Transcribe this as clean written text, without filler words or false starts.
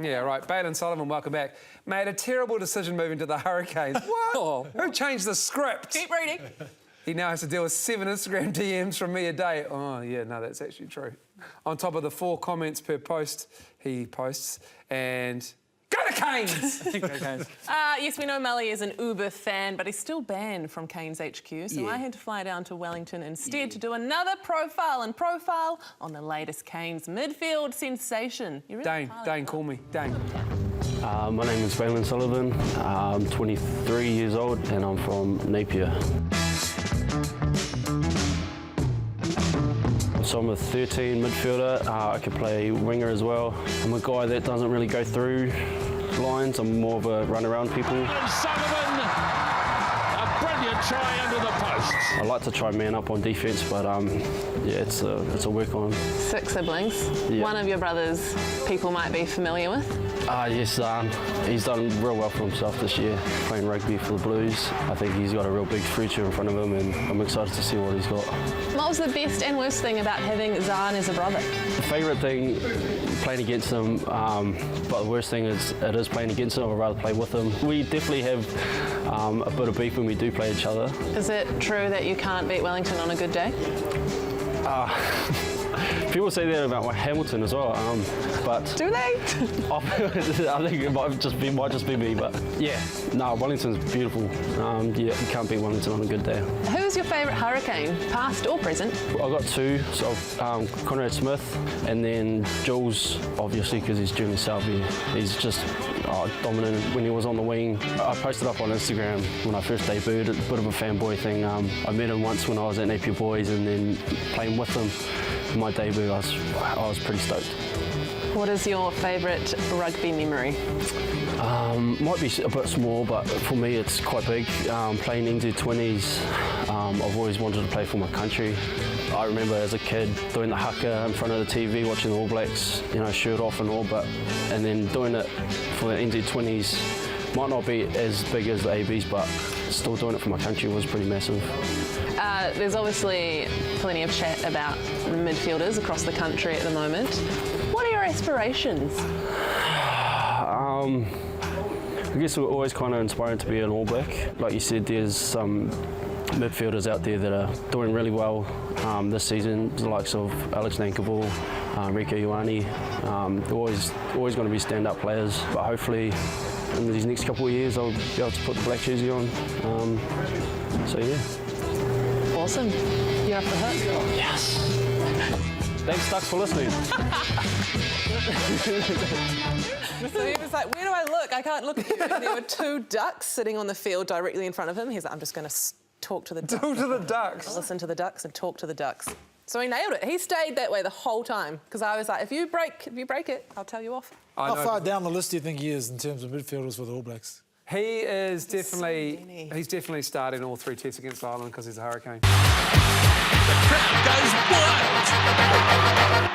Yeah, right. Bailyn Sullivan, welcome back. Made a terrible decision moving to the Hurricanes. What? Oh. Who changed the script? Keep reading. He now has to deal with 7 Instagram DMs from me a day. Oh, yeah, no, that's actually true. On top of the 4 comments per post he posts. And go to Canes! Go Canes. Yes, we know Mully is an Uber fan, but he's still banned from Canes HQ, so I had to fly down to Wellington instead to do another profile on the latest Canes midfield sensation. You really Dane, call me. Dane. My name is Bailyn Sullivan. I'm 23 years old and I'm from Napier. So I'm a 13 midfielder. I can play winger as well. I'm a guy that doesn't really go through lines. I'm more of a run around people. Bailyn Sullivan, a brilliant try under the post. I like to try man up on defence, but yeah, it's a work on. 6 siblings. Yeah. One of your brothers people might be familiar with. Yes, he's done real well for himself this year, playing rugby for the Blues. I think he's got a real big future in front of him and I'm excited to see what he's got. What was the best and worst thing about having Zahn as a brother? The favourite thing, playing against him, but the worst thing is it is playing against him. I'd rather play with him. We definitely have a bit of beef when we do play each other. Is it true that you can't beat Wellington on a good day? People say that about Hamilton as well, but Do they? I think it might just be me. But yeah, no, Wellington's beautiful. Yeah, you can't beat Wellington on a good day. Who's your favourite Hurricane, past or present? I got 2, so Conrad Smith, and then Jules, obviously because he's Junior Salvi. He's just dominant when he was on the wing. I posted up on Instagram when I first debuted, a bit of a fanboy thing. I met him once when I was at Napier Boys, and then playing with him in my debut, I was pretty stoked. What is your favourite rugby memory? Might be a bit small, but for me it's quite big. Playing NZ20s, I've always wanted to play for my country. I remember as a kid doing the haka in front of the TV, watching the All Blacks, you know, shirt off and all, and then doing it for the NZ20s. Might not be as big as the ABs, but still doing it for my country was pretty massive. There's obviously plenty of chat about midfielders across the country at the moment. What are your aspirations? I guess we're always kind of inspired to be an All Black. Like you said, there's some midfielders out there that are doing really well this season, the likes of Alex Nankivell, Rieko Ioane. They're always going to be stand-up players, but hopefully in these next couple of years I'll be able to put the black jersey on. So yeah. Awesome. You're off the hook. Yes. Thanks, Ducks, for listening. So he was like, where do I look? I can't look at you. And there were 2 ducks sitting on the field directly in front of him. He's like, I'm just going to talk to the ducks. Talk to the ducks. Listen to the ducks and talk to the ducks. So he nailed it. He stayed that way the whole time because I was like, if you break it, I'll tell you off. How far down the list do you think he is in terms of midfielders for the All Blacks? He is definitely, he's definitely starting all 3 tests against Ireland because he's a Hurricane. The crowd goes wild.